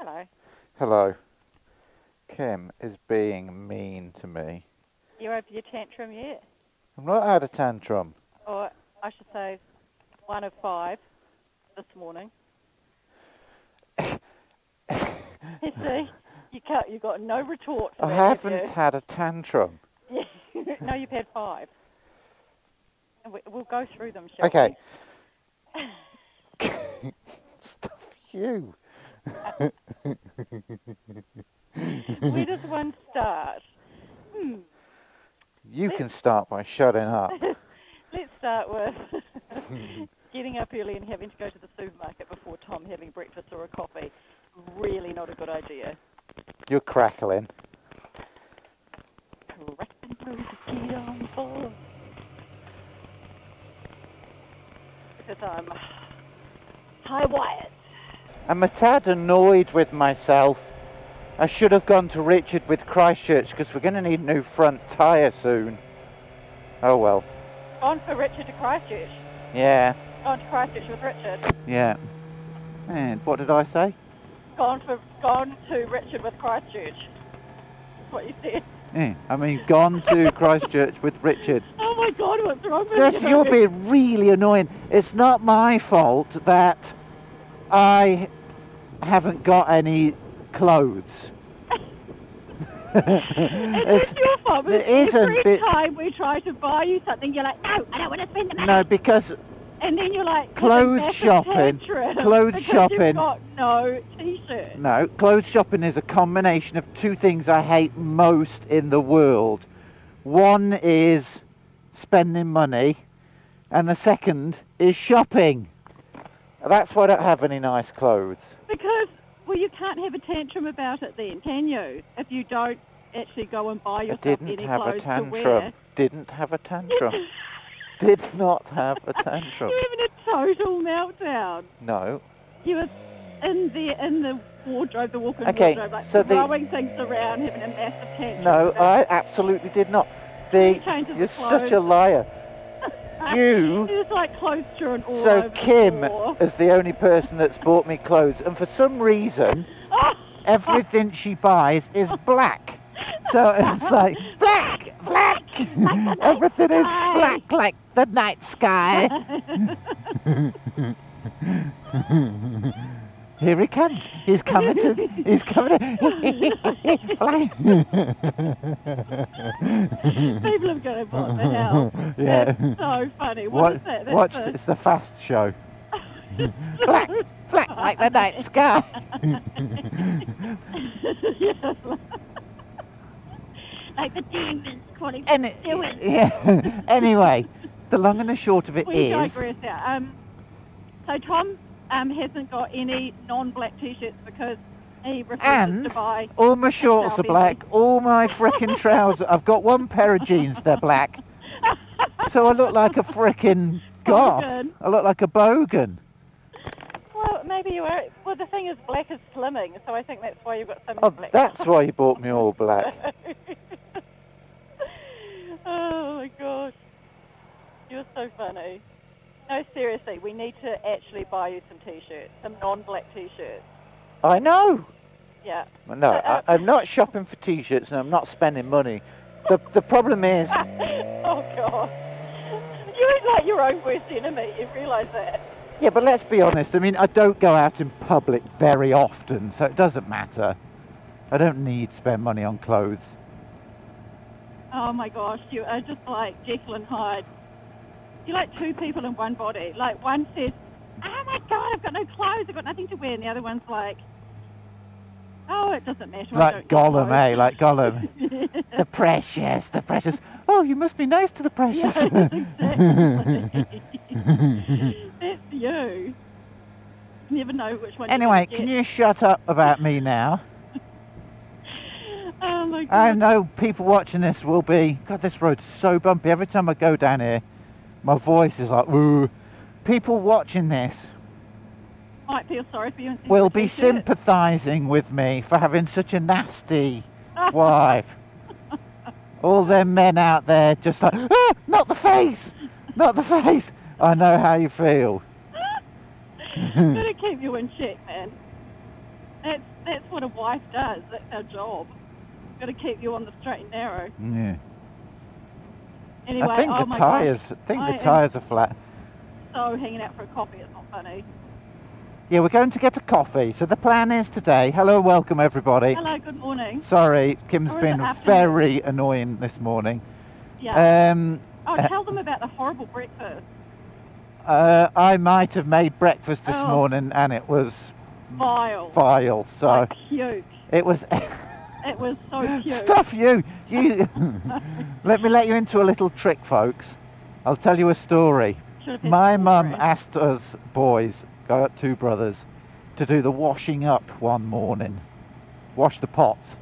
Hello. Hello. Kim is being mean to me. You over your tantrum yet? I'm not had a tantrum. Or I should say 1 of 5 this morning. You see? You got no retort for I that, have haven't you? had a tantrum. No, you've had 5. And we'll go through them, shall Okay. we? Stuff you. Where does one start? You can start by shutting up. Let's start with getting up early and having to go to the supermarket before Tom having breakfast or a coffee. Really not a good idea. You're crackling. Because I'm high-wired. I'm a tad annoyed with myself. I should have gone to Richard with Christchurch because we're going to need a new front tyre soon. Oh well. Gone for Richard to Christchurch. Yeah. Gone to Christchurch with Richard. Yeah. And what did I say? Gone to Richard with Christchurch. That's what you said. Yeah. I mean, gone to Christchurch with Richard. Oh my God, what's wrong with Yes, you? you're being really annoying. It's not my fault that I haven't got any clothes. It's your fault. Because it isn't. Every time we try to buy you something, you're like, no, I don't want to spend the money. No, because and then you're like, clothes shopping. Clothes shopping. You've got no t-shirt. No, clothes shopping is a combination of two things I hate most in the world. One is spending money, and the second is shopping. That's why I don't have any nice clothes. Because, well, you can't have a tantrum about it then, can you? If you don't actually go and buy yourself any clothes to wear. Didn't have a tantrum. Did not have a tantrum. You're having a total meltdown. No. You were in the wardrobe, the walk-in Okay, wardrobe, like so throwing things around, having a massive tantrum. No, I absolutely did not. You're such a liar. You. It was like clothes strewn all So over Kim the floor. is the only person that's bought me clothes, and for some reason, everything she buys is black. So it's like black. Everything is black, like the night sky. Here he comes. He's coming to. Black. People are going, what the hell? Yeah. That's so funny. What is that? Watch, it's the fast show. Black like the night sky. Like the demons calling yeah. Anyway, the long and the short of it we is. digress now. So Tom hasn't got any non-black t-shirts because he refuses to buy. And all my shorts are black. All my frickin' trousers. I've got one pair of jeans. They're black. So I look like a frickin' goth. Bogan. I look like a bogan. Well, maybe you are. Well, the thing is, black is slimming, so I think that's why you've got so many black. That's why you bought me all black. Oh my gosh, you're so funny. No, seriously, we need to actually buy you some t-shirts, some non-black t-shirts. I know. Yeah. No, I'm not shopping for t-shirts and I'm not spending money. The problem is. Oh God, you're like your own worst enemy. You realise that? Yeah, but let's be honest. I mean, I don't go out in public very often, so it doesn't matter. I don't need to spend money on clothes. Oh my gosh, you are just like Jekyll and Hyde. You're like two people in one body. Like one says, oh my God, I've got no clothes, I've got nothing to wear. And the other one's like, oh, it doesn't matter. Like Gollum, eh? Like Gollum. The precious. Oh, you must be nice to the precious. Yeah, exactly. That's you. You never know which one. Anyway, can you shut up about me now? Oh my God. I know people watching this will be, God, this road's so bumpy. Every time I go down here, my voice is like, ooh. People watching this might feel sorry for you. will be sympathising with me for having such a nasty wife. All them men out there just like, not the face. I know how you feel. Gotta keep you in check, man. That's what a wife does. That's our job. Got to keep you on the straight and narrow. Yeah. Anyway, I think oh the my tyres. gosh, I think the am tyres are flat. so hanging out for a coffee. It's not funny. Yeah, we're going to get a coffee. So the plan is today. Hello and welcome everybody. Hello, good morning. Sorry, Kim's Or is been it afternoon? very annoying this morning. Yeah. Tell them about the horrible breakfast. I might have made breakfast this Oh. morning and it was Vile. vile. So Like puke. it was. It was so puke. Stuff you. Let me let you into a little trick, folks. I'll tell you a story. Should've had My cornbread. mum asked us boys, got two brothers, to do the washing up one morning. Wash the pots.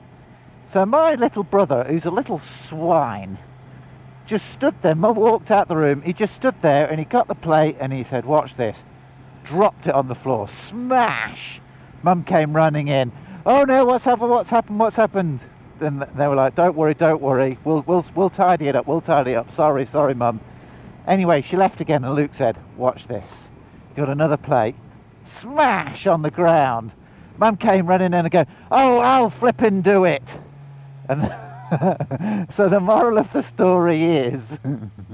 So my little brother, who's a little swine, just stood there. Mum walked out the room. He just stood there and he got the plate and he said, watch this. Dropped it on the floor. Smash! Mum came running in. Oh no, what's happened, what's happened, what's happened? And they were like, don't worry. We'll tidy it up, Sorry, Mum. Anyway, she left again and Luke said, watch this. Got another plate. Smash on the ground. Mum came running in and go, oh, I'll flippin' do it. And so the moral of the story is,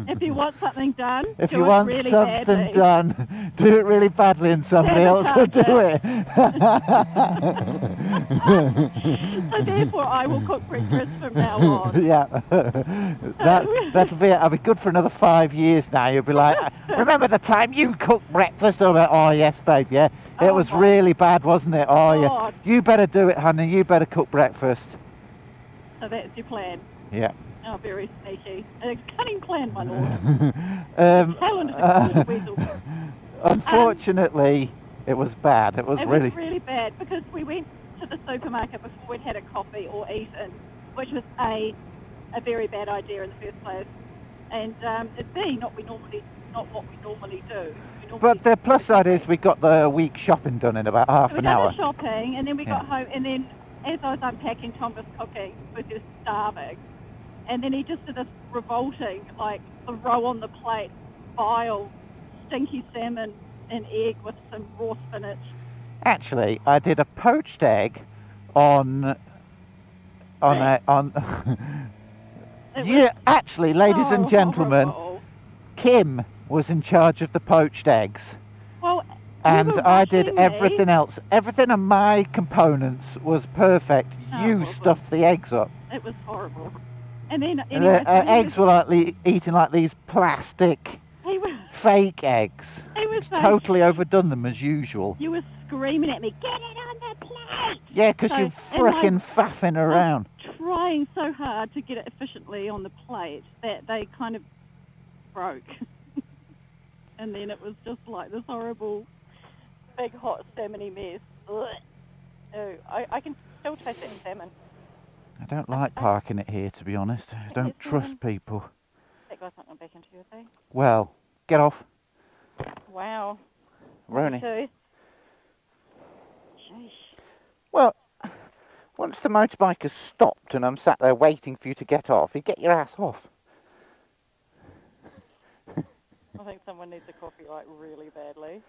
If you want something done, if do you it want really something badly. done, do it really badly and somebody else will do it. So therefore, I will cook breakfast from now on. Yeah, that'll be it. I'll be good for another 5 years now. You'll be like, remember the time you cooked breakfast? I'm like, oh yes, babe, yeah. It Oh, was my really bad, wasn't it? Oh yeah. God. You better do it, honey. You better cook breakfast. So that's your plan. Yeah. Oh, very sneaky. A cunning plan, my lord. Um, Talented little weasel. unfortunately, it was bad. It was It really. was really bad because we went to the supermarket before we'd had a coffee or eaten, which was a very bad idea in the first place, and B, not what we normally do. But the plus side is we got the week shopping done in about half So we an done hour. the shopping, and then we got Yeah. home, and then as I was unpacking, Tom was cooking because he was starving, and then he just did this revolting, like, throw on the plate, vile, stinky salmon and egg with some raw spinach. Actually, I did a poached egg on. It Yeah, was actually, ladies so and gentlemen, horrible. Kim was in charge of the poached eggs. Well, And you were I did rushing me. everything else. Everything on my components was perfect. Oh, You well, stuffed the eggs up. It was horrible. And then And anyway, the eggs were like eating like these plastic he was, fake eggs. he was like, Totally overdone them as usual. you were screaming at me, get it on the plate! Yeah, because So- you're and frickin' like- faffing around. Trying so hard to get it efficiently on the plate that they kind of broke. And then it was just like this horrible, big, hot, salmony mess. Ugh. Ew. I can still taste that salmon. I don't like parking it here, to be honest. I don't It's, trust people. That guy's not going back into your thing. Well, get off. Wow. Roni. Sheesh. Well, once the motorbike has stopped and I'm sat there waiting for you to get off, you get your ass off. I think someone needs a coffee like really badly.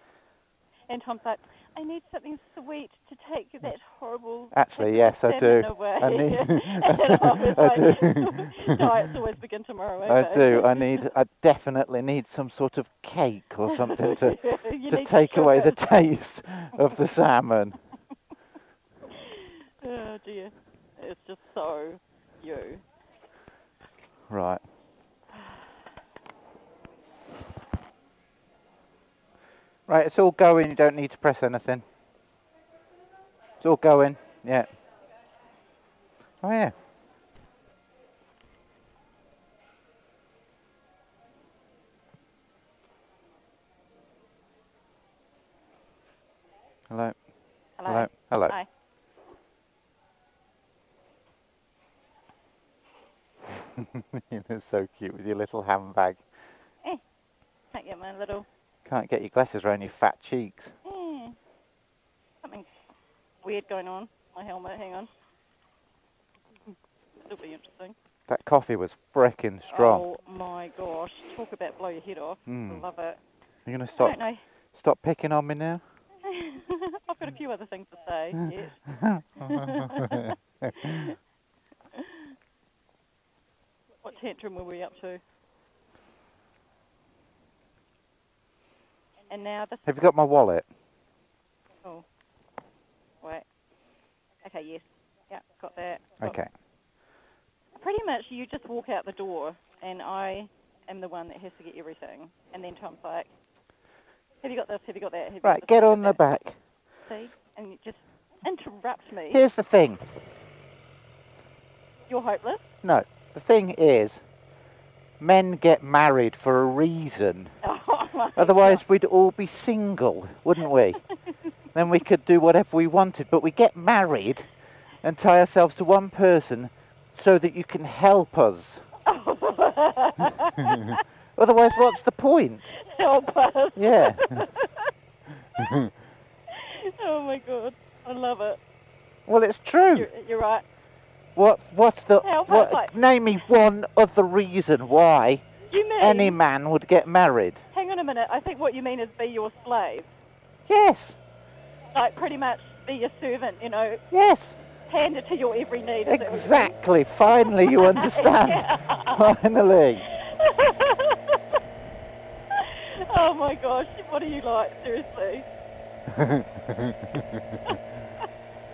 And Tom's like, I need something sweet to take that horrible. Actually, yes, I do. salmon away. I need. And I was I like, diets always begin tomorrow. I okay? do. I definitely need some sort of cake or something to You to need take away the sugar. taste of the salmon. Oh dear, it's just so you. Right. Right, it's all going. You don't need to press anything. It's all going. Yeah. Oh yeah. Hello. Hello. Hello. Hi. You're so cute with your little handbag. Can't get my little. Can't get your glasses around your fat cheeks. Something weird going on. My helmet. Hang on. It'll be interesting. That coffee was frickin' strong. Oh my gosh! Talk about blow your head off. Mm. Love it. You're gonna I don't know. stop picking on me now? I've got a few other things to say. Yes. What tantrum were we up to? And now this. Have you got my wallet? Oh, wait. Okay, yes. Yeah, got that. Okay. Pretty much you just walk out the door and I am the one that has to get everything. And then Tom's like, have you got this? Have you got that? Have you got Right, this? get Have you on got the that? back. See? And you just interrupt me. Here's the thing. You're hopeless? No, the thing is, men get married for a reason. Oh, my Otherwise, God. we'd all be single, wouldn't we? Then we could do whatever we wanted. But we get married and tie ourselves to one person so that you can help us. Otherwise, what's the point? Help us. Yeah. Oh, my God. I love it. Well, it's true. You're right. What's the... Help us, like- name me one other reason why You mean... any man would get married. Hang on a minute. I think what you mean is be your slave. Yes. Like, pretty much be your servant, you know, Yes. hand it to your every need. Is Exactly. Finally, you understand. Finally. Oh, my gosh. What are you like? Seriously.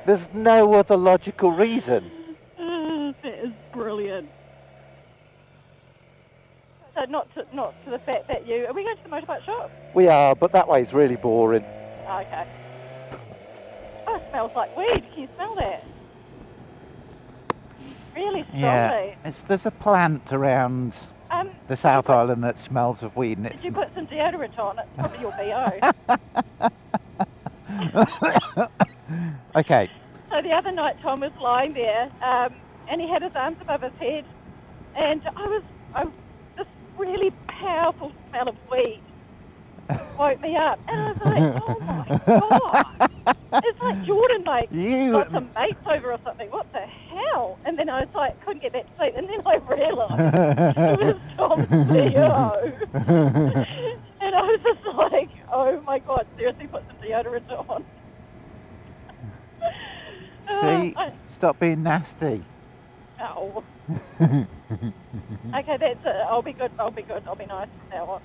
There's no other logical reason. That is brilliant. So not to the fact that you... Are we going to the motorbike shop? We are, but that way's really boring. Oh, okay. Oh, it smells like weed. Can you smell that? Really strongly. Yeah. There's a plant around the South Island that smells of weed. And Did it's you put some deodorant on? It's probably your BO. Okay. So the other night Tom was lying there and he had his arms above his head and this really powerful smell of weed woke me up and I was like, oh my God. It's like Jordan got some mates over or something. What the hell? And then I was like, couldn't get back to sleep and then I realised it was Tom's BO. And I was just like, oh my God, seriously put some deodorant on. See? Stop being nasty. Oh. Okay, that's it. I'll be good. I'll be nice from now on.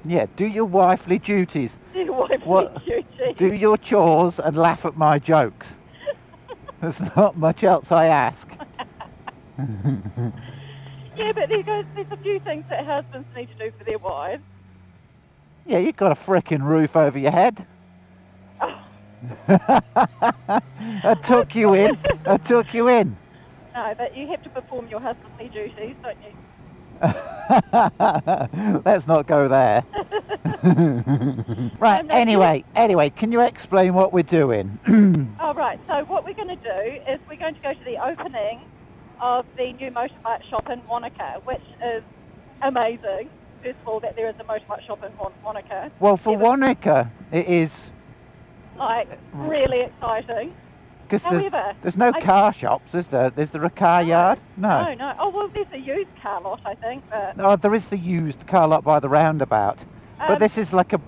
Yeah, do your wifely duties. Do your wifely duties. Do your chores and laugh at my jokes. There's not much else I ask. Yeah, but there's a few things that husbands need to do for their wives. Yeah, you've got a frickin' roof over your head. Oh. I took you in. No, but you have to perform your husbandly duties, don't you? Let's not go there. Right, anyway, can you explain what we're doing? Oh, right. So what we're going to do is we're going to go to the opening of the new motorbike shop in Wanaka, which is amazing. First of all, that there is a motorbike shop in Wanaka. Well, for Wanaka, it is... Like, really exciting. Because there's no car shops, is there? Is there a car yard? No. No. Oh, well, there's a used car lot, I think. But... No, there is the used car lot by the roundabout. But this is like a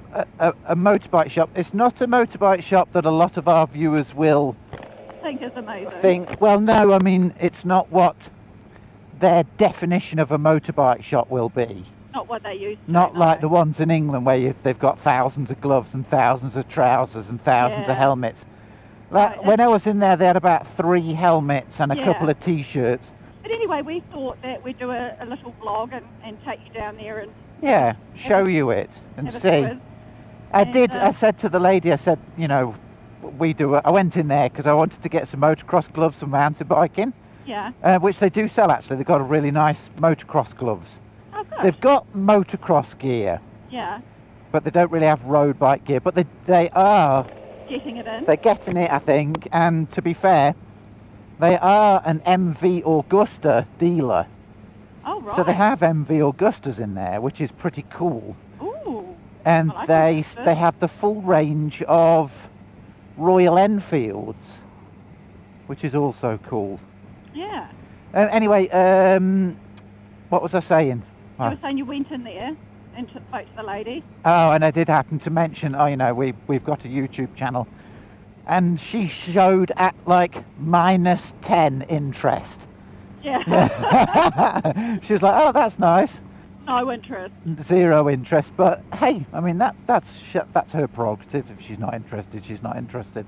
motorbike shop. It's not a motorbike shop that a lot of our viewers will... think is amazing. Well, no, I mean, it's not what their definition of a motorbike shop will be. Not what they used to. Not like the ones in England where they've got thousands of gloves and thousands of trousers and thousands of helmets. Like, when I was in there, they had about 3 helmets and a couple of T-shirts. But anyway, we thought that we'd do a little vlog and take you down there and... Yeah, show you it and see. I said to the lady, I said, you know, I went in there because I wanted to get some motocross gloves for mountain biking. Yeah. Which they do sell, actually. They've got really nice motocross gloves. Oh, good. They've got motocross gear. Yeah. But they don't really have road bike gear. But they are... Getting it in. They're getting it, I think. And to be fair, they are an MV Augusta dealer. Oh, right. So they have MV Augustas in there, which is pretty cool. Ooh. And they have the full range of Royal Enfields, which is also cool. Yeah. Anyway, what was I saying? You were saying you went in there. and spoke to the lady. Oh, and I did happen to mention, oh, you know, we've got a YouTube channel. And she showed at like -10 interest. Yeah. She was like, oh, that's nice. No interest. 0 interest. But hey, I mean, that's her prerogative. If she's not interested, she's not interested.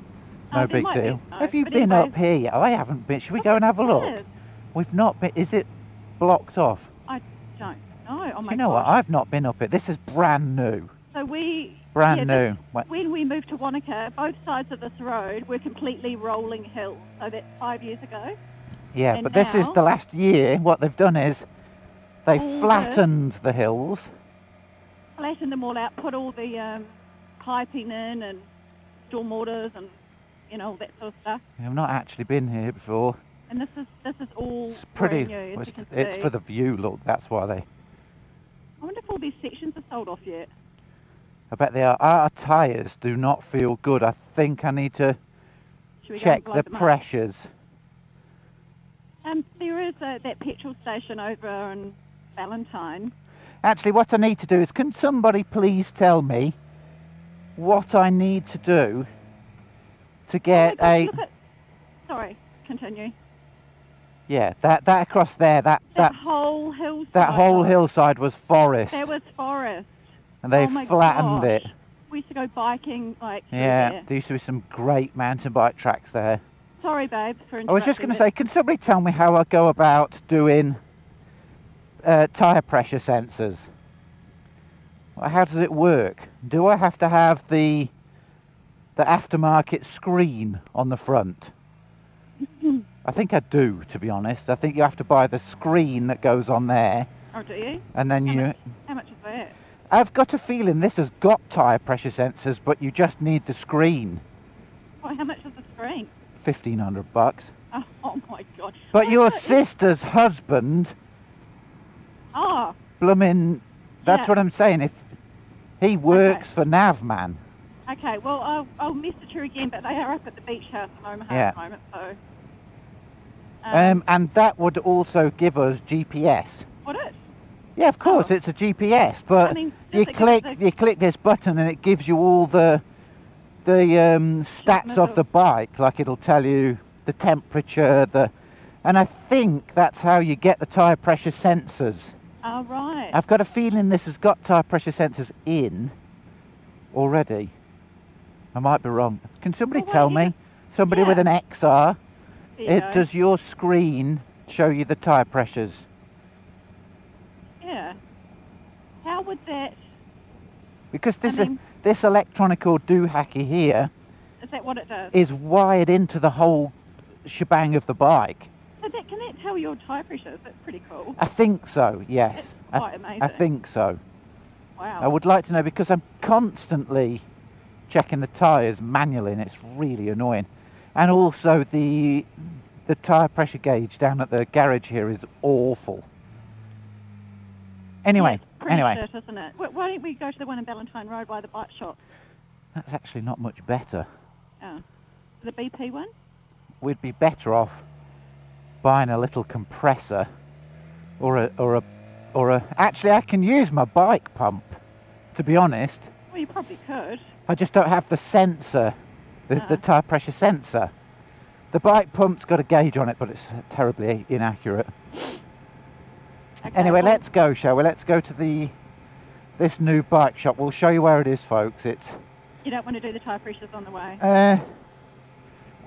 No There big might be, deal. no, Have you but been anyway. up here yet? I haven't been. Should we go and have a look? Yes. We've not been. Is it blocked off? I don't know. Oh my Do you know what? gosh. I've not been up it. This is brand new. So Brand new. When we moved to Wanaka, both sides of this road were completely rolling hills. So that's 5 years ago. Yeah, And but this is now- the last year. What they've done is they All flattened the hills. Flattened them all out, put all the piping in and storm waters and, you know, all that sort of stuff. I've not actually been here before. And this is all It's pretty. brand new, as you can It's see. for the view. Look, that's why they. I wonder if all these sections are sold off yet. I bet they are. Our tyres do not feel good. I think I need to Should we go check and blow the them up? pressures. There is that petrol station over in Valentine. Actually, what I need to do is, can somebody please tell me what I need to do to get Oh my a? gosh, look at- Sorry, continue. Yeah, that across there, That whole hillside. that whole was- hillside was forest, That was forest. and they Oh my flattened gosh. it. We used to go biking like through Yeah, there. there used to be some great mountain bike tracks there. Sorry, babe, for I was just interrupting, going to say, can somebody tell me how I go about doing tyre pressure sensors? Well, how does it work? Do I have to have the aftermarket screen on the front? I think I do, to be honest. I think you have to buy the screen that goes on there, Oh, do you? and then How much is that? I've got a feeling this has got tyre pressure sensors, but you just need the screen. Well, how much is the screen? $1,500. Oh my God. But your What is it? sister's husband, Oh, bloomin', that's Yeah. what I'm saying. If he works for Navman, okay. Well, I'll message her again, but they are up at the beach house in Omaha Yeah. at the moment, so. and that would also give us GPS. Would it? Yeah, of course, Oh. it's a GPS, but I mean, you does it give the- click this button and it gives you all the stats of the bike. Like it'll tell you the temperature, and I think that's how you get the tyre pressure sensors. Oh, right. I've got a feeling this has got tyre pressure sensors in already. I might be wrong. Can somebody Well, tell why me? Somebody with Yeah. an XR. There you go. Does your screen show you the tyre pressures? Yeah. How would that? Because I mean- this electronic or doohickey here Is that what it does? is wired into the whole shebang of the bike. So can that tell your tyre pressures? That's pretty cool. I think so, yes. That's quite amazing. I think so. Wow. I would like to know because I'm constantly checking the tyres manually and it's really annoying. And also the tyre pressure gauge down at the garage here is awful. Anyway, Yeah, pretty anyway, shit, isn't it? Why don't we go to the one in Valentine Road by the bike shop? that's actually not much better. Oh. The BP one? We'd be better off buying a little compressor or a actually I can use my bike pump, to be honest. Well, you probably could. I just don't have the sensor, the Ah. tyre pressure sensor. The bike pump's got a gauge on it, but it's terribly inaccurate. Okay, Anyway, well, let's go, shall we? Let's go to this new bike shop. We'll show you where it is, folks. It's You don't want to do the tyre pressures on the way?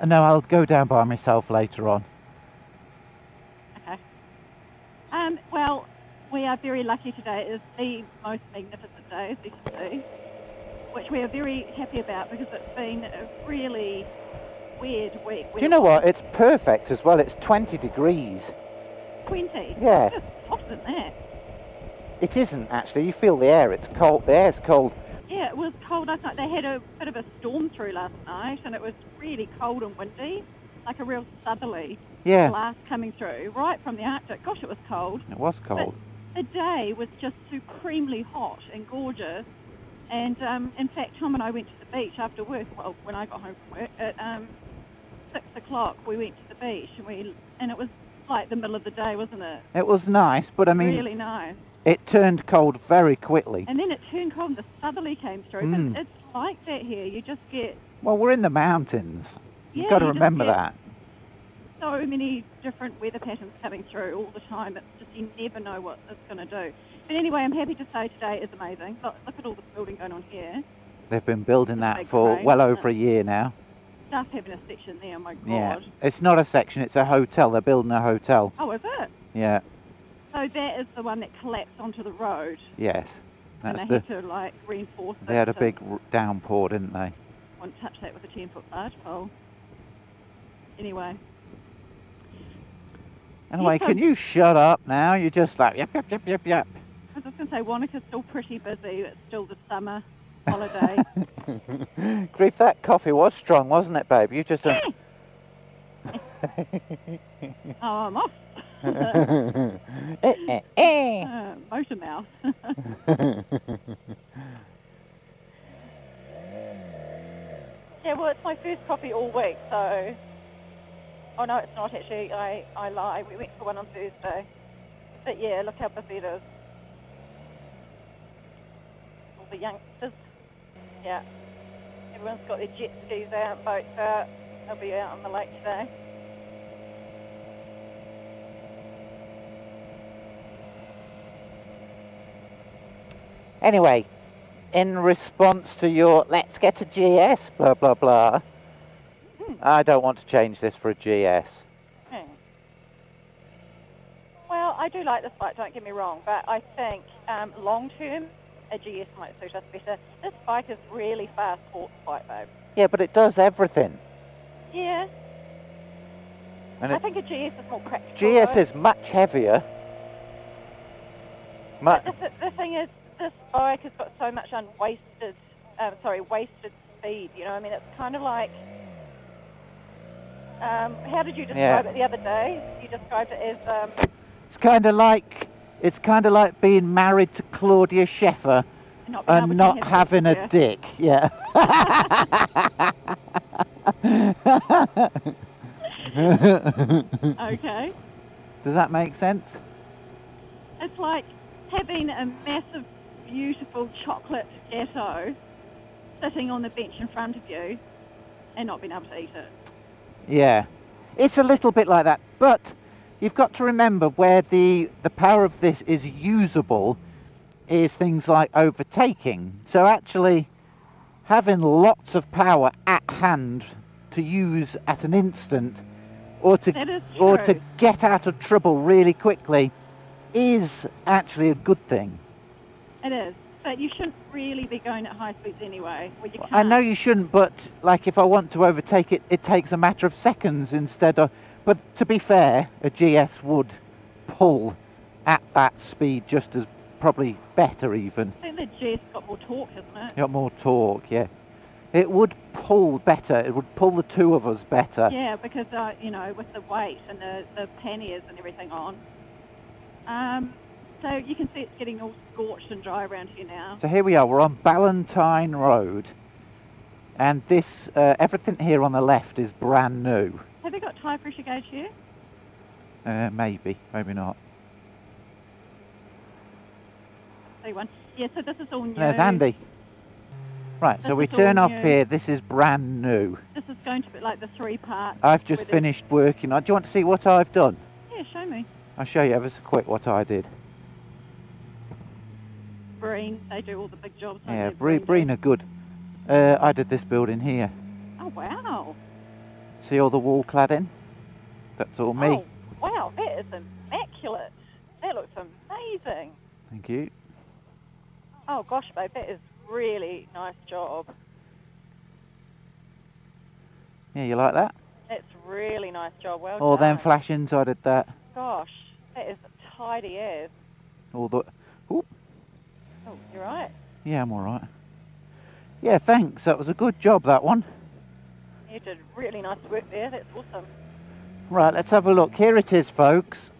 no, I'll go down by myself later on. Okay. Well, we are very lucky today. It is the most magnificent day, as you can see, which we are very happy about because it's been a really weird week. Do you know what? It's perfect as well. It's 20 degrees. 20? Yeah. It's hotter than that. It isn't actually. You feel the air. It's cold. The air's cold. Yeah, it was cold last night. They had a bit of a storm through last night, and it was really cold and windy, like a real southerly Yeah, blast coming through right from the Arctic. Gosh, it was cold. it was cold. The day was just supremely hot and gorgeous. And in fact, Tom and I went to the beach after work. Well, when I got home from work at 6 o'clock, we went to the beach, and it was like the middle of the day, wasn't it? It was nice, but I mean, Really nice. it turned cold very quickly. And then it turned cold and the southerly came through. But it's like that here. You just get... Well, we're in the mountains. You've Yeah, got to you just remember get that. so many different weather patterns coming through all the time. It's just you never know what it's going to do. But anyway, I'm happy to say today is amazing. Look at all the building going on here. They've been building that big for crane, well isn't over a year now. Staff having a section there, oh my God. Yeah, it's not a section, it's a hotel. They're building a hotel. Oh, is it? Yeah, So that is the one that collapsed onto the road. yes. And That's they had to like reinforce it. They had a to- big downpour, didn't they? Won't touch that with a 10-foot barge pole. Anyway. Anyway, so- can you shut up now? You're just like, yep, yep, yep, yep, yep. I was just going to say, Wanaka's still pretty busy. It's still the summer holiday. Grief, that coffee was strong, wasn't it, babe? You just... Oh, I'm off. Motor mouth. Yeah, well, it's my first coffee all week, so... Oh, no, it's not actually. I lie. We went for one on Thursday. But yeah, look how busy it is. All the youngsters. Yeah. Everyone's got their jet skis out, boats out. They'll be out on the lake today. Anyway, in response to your let's get a GS, blah, blah, blah, I don't want to change this for a GS. Well, I do like this bike, don't get me wrong, but I think long term, a GS might suit us better. This bike is really fast sports bike, babe. Yeah, but it does everything. Yeah. And I think a GS is more practical. GS though. is much heavier. But the thing is, this bike has got so much wasted speed, you know, I mean, it's kind of like, how did you describe it the other day? You described it as... It's kind of like being married to Claudia Schiffer and not having a dick. Yeah. Okay. Does that make sense? It's like having a massive, beautiful chocolate ghetto sitting on the bench in front of you and not being able to eat it. Yeah. It's a little bit like that, but you've got to remember where the power of this is usable is things like overtaking. So actually having lots of power at hand to use at an instant or to get out of trouble really quickly is actually a good thing. It is, but you shouldn't really be going at high speeds anyway. Well, you can't. I know you shouldn't, but like if I want to overtake it, it takes a matter of seconds instead of... But to be fair, a GS would pull at that speed just as probably better even. I think the GS got more torque, hasn't it? Got more torque, yeah. It would pull better. It would pull the two of us better. Yeah, because, you know, with the weight and the panniers and everything on. So you can see it's getting all scorched and dry around here now. So here we are. We're on Ballantine Road. And this, everything here on the left is brand new. Have they got tyre pressure gauge here? Maybe, maybe not. See one. Yeah, so this is all new. There's Andy. Right, so we turn off here. This is brand new. This is going to be like the 3-part. I've just finished working on... Do you want to see what I've done? Yeah, show me. I'll show you ever so quick what I did. Breen, they do all the big jobs. Yeah, Breen are good. I did this building here. Oh, wow. See all the wall cladding? That's all me. Oh, wow, that is immaculate. That looks amazing. Thank you. Oh, gosh, babe, that is really nice job. Yeah, you like that? That's really nice job. Well All done. them flashings, I did that. Gosh, that is tidy as. All the... Oop. Oh, you're right. Yeah, I'm all right. Yeah, thanks. That was a good job, that one. You did really nice work there. That's awesome. Right, let's have a look. Here it is, folks.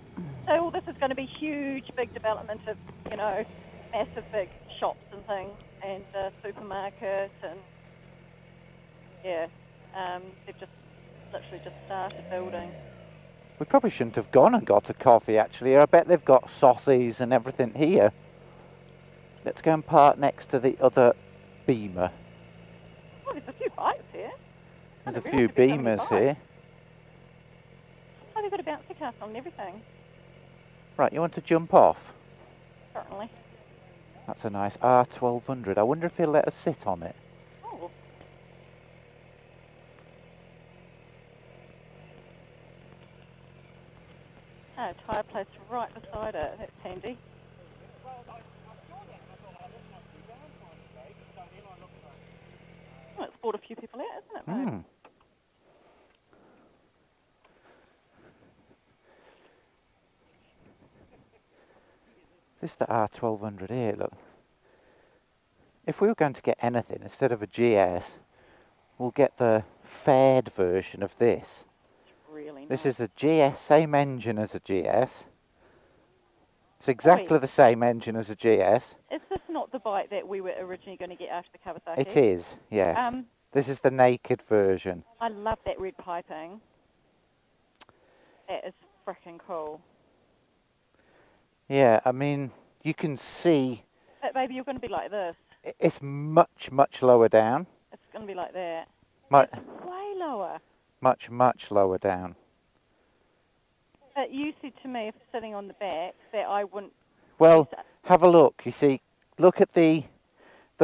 So all this is going to be huge, big development of, you know, massive big shops and things, and supermarkets, and yeah, they've just literally just started building. We probably shouldn't have gone and got a coffee, actually. I bet they've got saucies and everything here. Let's go and park next to the other Beamer. Oh, there's a few bikes here. There's a few Beamers here. Oh, they've got a bouncy castle and everything. Right, you want to jump off? Certainly. That's a nice R1200. I wonder if he'll let us sit on it. Oh. Oh, tyre place right beside it. That's handy. Well, it's brought a few people out, isn't it, mate? This is the R1200 here, look. If we were going to get anything, instead of a GS, we'll get the fared version of this. It's really nice. This is a GS, same engine as a GS. It's exactly the same engine as a GS. Is this not the bike that we were originally going to get after the Kawasaki? It is, yes. This is the naked version. I love that red piping. That is freaking cool. Yeah, I mean, you can see... But baby, you're going to be like this. It's much, much lower down. It's going to be like that. It's way lower. Much, much lower down. But you said to me, if sitting on the back, that I wouldn't... Well, have a look. You see, look at the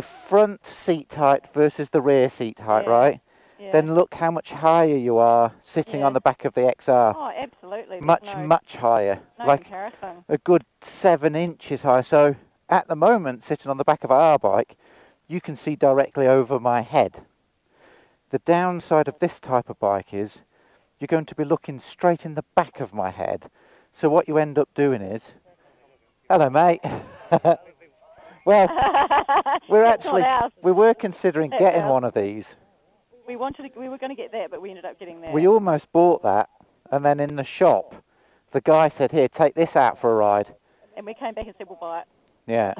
front seat height versus the rear seat height, right? Yeah. Then look how much higher you are sitting on the back of the XR. Oh, absolutely. Much, much higher. No like comparison. a good 7 inches high. So at the moment, sitting on the back of our bike, you can see directly over my head. The downside of this type of bike is you're going to be looking straight in the back of my head. So what you end up doing is, hello mate. Well, we were considering getting one of these. We were going to get that, but we ended up getting that. We almost bought that, and then in the shop, the guy said, here, take this out for a ride. And we came back and said, we'll buy it. Yeah.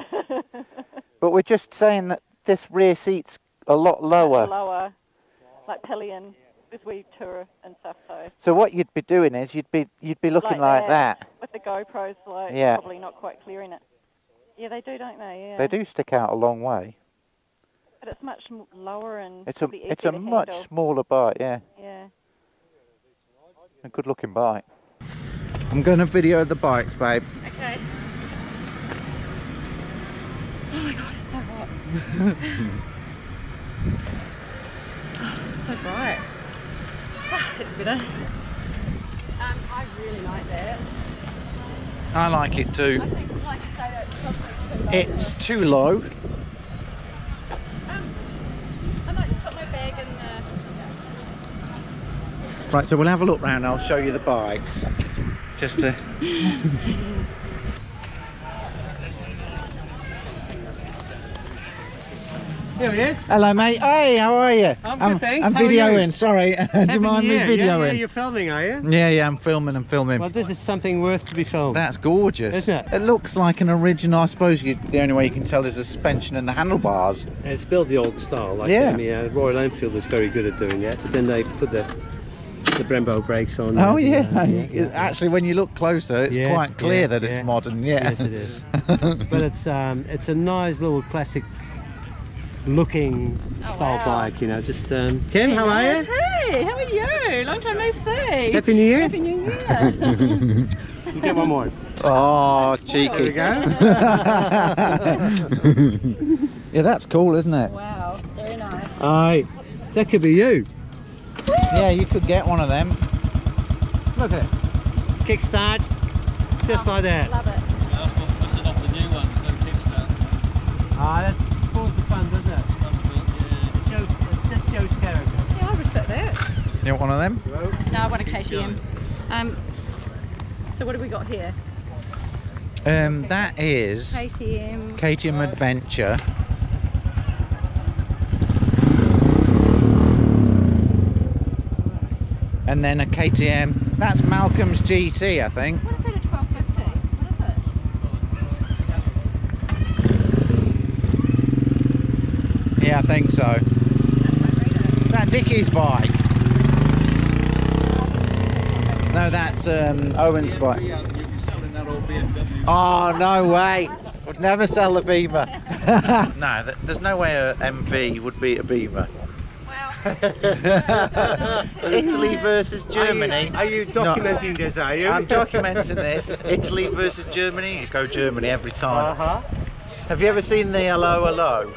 But we're just saying that this rear seat's a lot lower. Lower, like pillion, as we tour and stuff. So what you'd be doing is you'd be looking like that. With the GoPros, probably not quite clearing it. Yeah, they do, don't they? Yeah. They do stick out a long way. But it's much lower and it's a much smaller bike, yeah. Yeah. A good looking bike. I'm going to video the bikes, babe. Okay. Oh my god, it's so hot. Oh, it's so bright. It's better. I really like that. I like it too. I think I'd like to say that it's probably too low. It's too low. I might just put my bag in there. Right, so we'll have a look round. I'll show you the bikes. Just to... Here he is. Hello, mate. Hey, how are you? I'm good, thanks. I'm How are videoing. you? Sorry. Do you mind me videoing? Yeah, you're filming, are you? Yeah, I'm filming. Well, this is something worth to be filmed. That's gorgeous. Isn't it? It looks like an original. I suppose the only way you can tell is the suspension and the handlebars. It's built the old style. Like Royal Enfield was very good at doing that. But then they put the Brembo brakes on. Oh yeah. Actually, when you look closer, it's quite clear that it's modern. Yeah. Yes, it is. But it's a nice little classic looking style bike, you know. Just Kim, how are you? Hey, how are you? Long time no see. Happy New Year. Happy New Year. You get one more. Oh, cheeky. There we go. Yeah, that's cool, isn't it? Wow, very nice. Aye, that could be you. Yeah, you could get one of them. Look at it. Kickstart, just like that. Love it. That's what puts it off the new one, no kickstart. Ah, that's spoils the fun, doesn't it? It just shows character. Yeah, I would fit that. You want one of them? No, I want a KTM. So what have we got here? That is KTM Adventure. And then a KTM, that's Malcolm's GT, I think. What is that, a 1250? What is it? Yeah, I think so. That Dickie's bike. No, No, that's Owen's bike. You'll be selling that old BMW. Oh, no way. Would never sell a Beamer. No, there's no way a MV would beat a Beamer. Italy versus Germany. Are you documenting this, are you? I'm documenting this. Italy versus Germany. You go Germany every time. Have you ever seen the Hello Hello?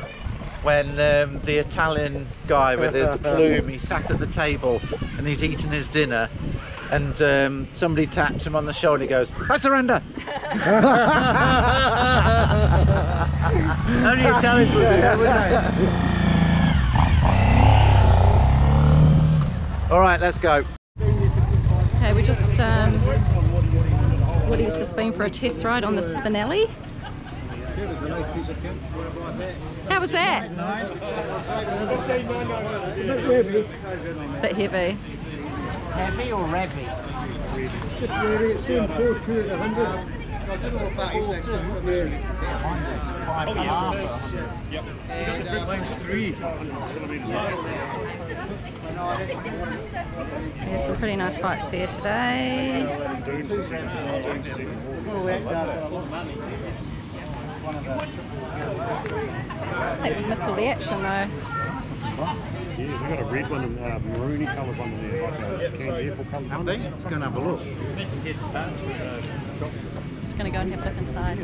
When the Italian guy with his plume, he sat at the table and he's eating his dinner, and somebody taps him on the shoulder and he goes, "I surrender." Only Italians would do that, wouldn't they? All right, let's go. Okay, we just Woody's just been for a test ride on the Spinelli. How was that? Bit heavy. Heavy or revy? It's really, it's doing 4.2 at 100. I don't know what that is. Yep. The trip line's 300 kilometres. There's some pretty nice bikes here today. I think we missed all the action though. Yeah, we've got a red one and a maroony coloured one in there, like a candy apple coloured one. Let's go and have a look. Just going to go and have a look inside.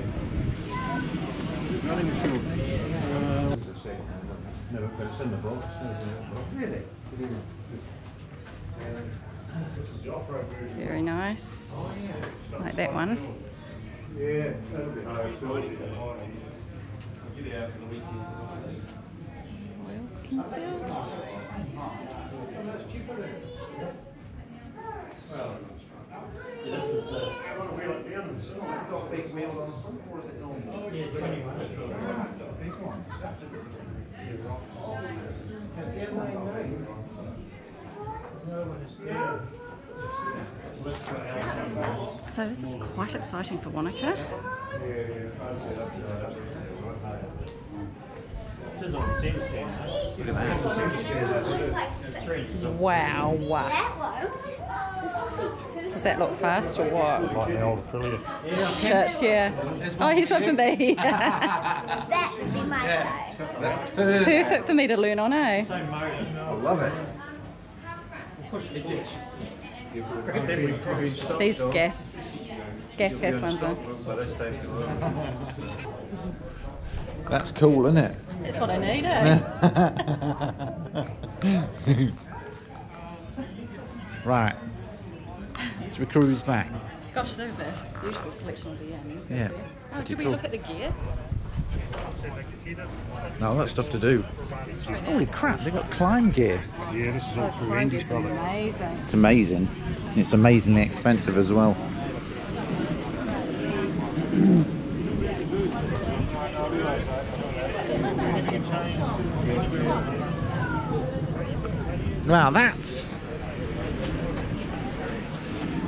Very nice. Like that one. Yeah, Fields. So this is quite exciting for Wanaka. Wow. Does that look fast or what? like the old Aprilia. Shit, yeah. Oh, he's one for me. That would be my side. Perfect for me to learn on, eh? I love it. These gas ones are. That's cool, isn't it? That's what I need, eh? Right. Should we cruise back? Gosh, there's a beautiful selection of the end. Yeah. Oh, did we look at the gear? No, I've got stuff to do. Holy crap, they've got climb gear. Yeah, this is all through Climb Andy's gear's brother. amazing. It's amazing. It's amazingly expensive as well. Wow,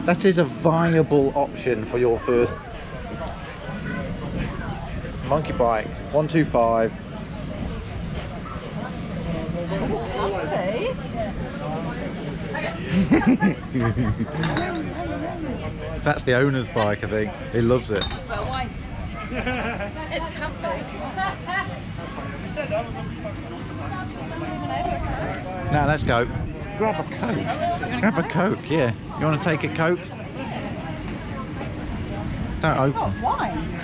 that is a viable option for your first monkey bike. 125. That's the owner's bike, I think. He loves it. It's comfy. Now let's go. Grab a Coke. Grab a Coke, yeah. You want to take a Coke? Don't open. Wine?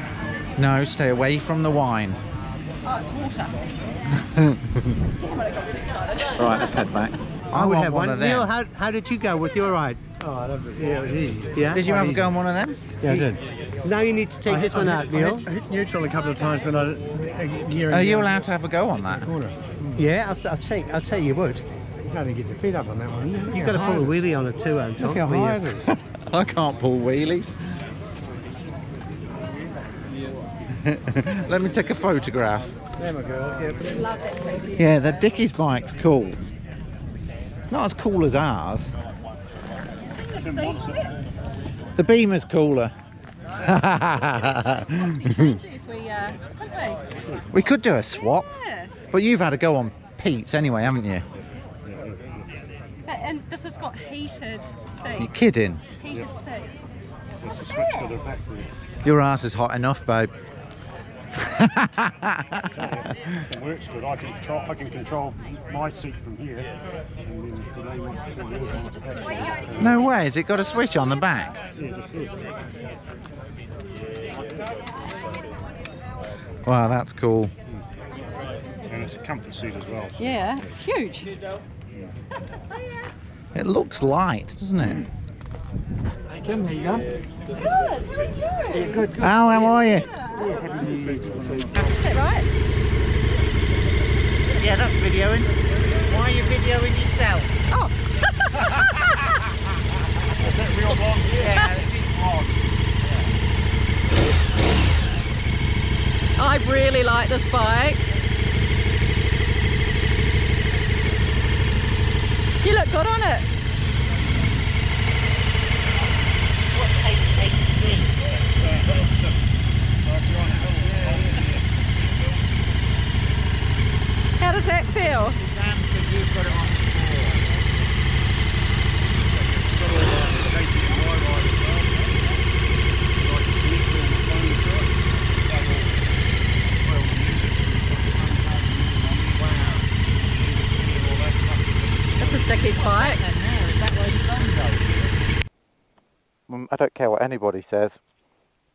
No, stay away from the wine. Oh, it's water. Damn it, I got really excited. Right, let's head back. I would want have one one. of them. Neil, how did you go with your ride? Oh, I love it. Yeah, it was easy. Yeah? Did you Quite ever go easy. on one of them? Yeah, I did. Now you need to take this one out, Neil. I hit neutral a couple of times when I gear. Are you allowed to have a go on that? Corner. Yeah, I'd say you would. You can't even get your feet up on that one. You've got to pull a wheelie on it too, Anton. Look how high it is. I can't pull wheelies. Let me take a photograph. There we go. Yep. Love that picture. Yeah, the Dickies bike's cool. Not as cool as ours. The Beamer's cooler. We could do a swap, Yeah. but you've had a go on Pete's anyway, haven't you? And the This has got heated You're seats. kidding? Heated seats. It's a switch to the back there. Your ass is hot enough, babe. It works good. I can control my seat from here, and then today wants to turn yours on at the back. No way, has it got a switch on the back? Yeah, just here. Wow, that's cool. And it's a comfy seat as well. Yeah, it's huge. It looks light, doesn't it? Hey Kim, how you going? Good, how are you? Yeah, good, good. Al, how are you? Is that right? Yeah, that's videoing. Why are you videoing yourself? Oh. Is that real long? Yeah, it's long. I really like this bike. You look good on it. How does that feel? It's a sticky bike. I don't care what anybody says.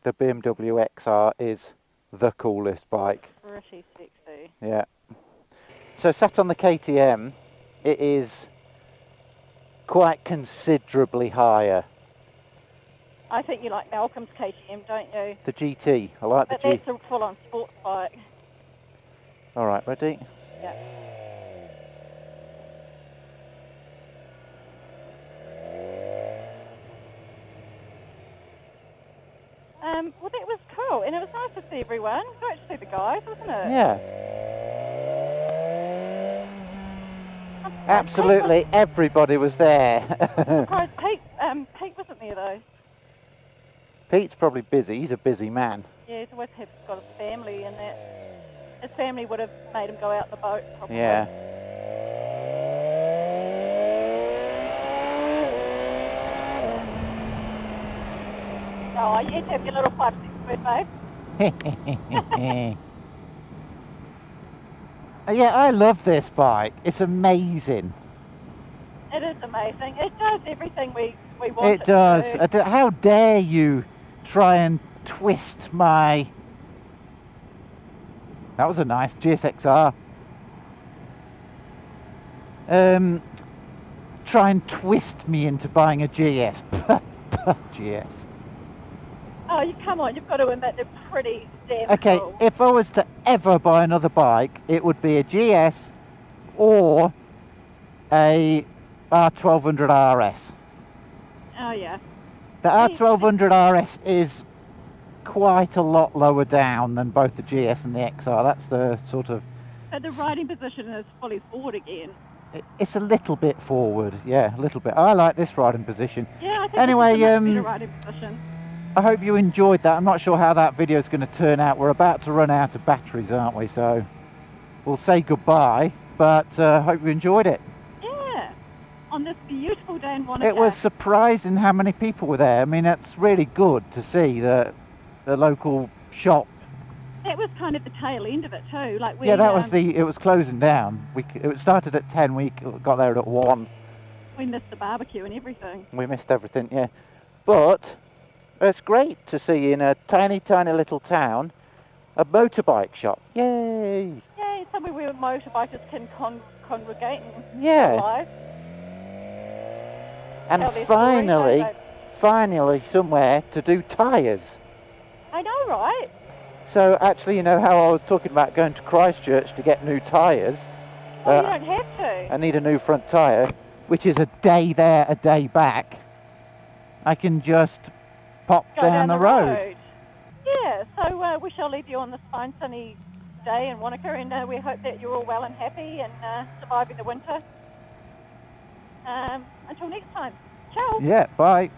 The BMW XR is the coolest bike. Pretty sexy. Yeah. So sat on the KTM, it is quite considerably higher. I think you like Malcolm's KTM, don't you? The GT, I like the But G. that's a full-on sports bike. All right, ready? Yeah. Well, that was cool, and it was nice to see everyone. It was great to see the guys, wasn't it? Yeah. Absolutely everybody was there. Surprised Pete wasn't there though. Pete's probably busy, he's a busy man. Yeah, he's always got his family, and that his family would have made him go out in the boat probably. Yeah. Oh, you had to have your little 5-6 squid, babe. Yeah, I love this bike. It's amazing. It is amazing. It does everything we want It does. to do. How dare you try and twist my... That was a nice GSXR. Try and twist me into buying a GS. GS. Oh, you come on, you've got to admit they're pretty damn Okay, cool. if I was to ever buy another bike, it would be a GS or a R1200 RS. Oh, yeah. The R1200 RS is quite a lot lower down than both the GS and the XR. That's the sort of... So the riding position is fully forward again. It's a little bit forward, yeah, a little bit. I like this riding position. Yeah, I think Anyway, this is a much better riding position. I hope you enjoyed that. I'm not sure how that video is going to turn out. We're about to run out of batteries, aren't we? So we'll say goodbye, but I hope you enjoyed it. Yeah, on this beautiful day in Wanaka. It was surprising how many people were there. I mean, it's really good to see the local shop. That was kind of the tail end of it too. Like we, Yeah, that was it was closing down. It started at 10, we got there at 1. We missed the barbecue and everything. We missed everything, yeah. But it's great to see in a tiny, tiny little town a motorbike shop. Yay! Yay, somewhere where motorbikers can congregate and Yeah. live. And Tell their story, don't they? finally somewhere to do tyres. I know, right? So actually, you know how I was talking about going to Christchurch to get new tyres? Well, you don't have to. I need a new front tyre, which is a day there, a day back. I can just pop Go down the road. Yeah, so we shall leave you on this fine sunny day in Wanaka, and we hope that you're all well and happy and surviving the winter. Until next time. Ciao. Yeah, bye.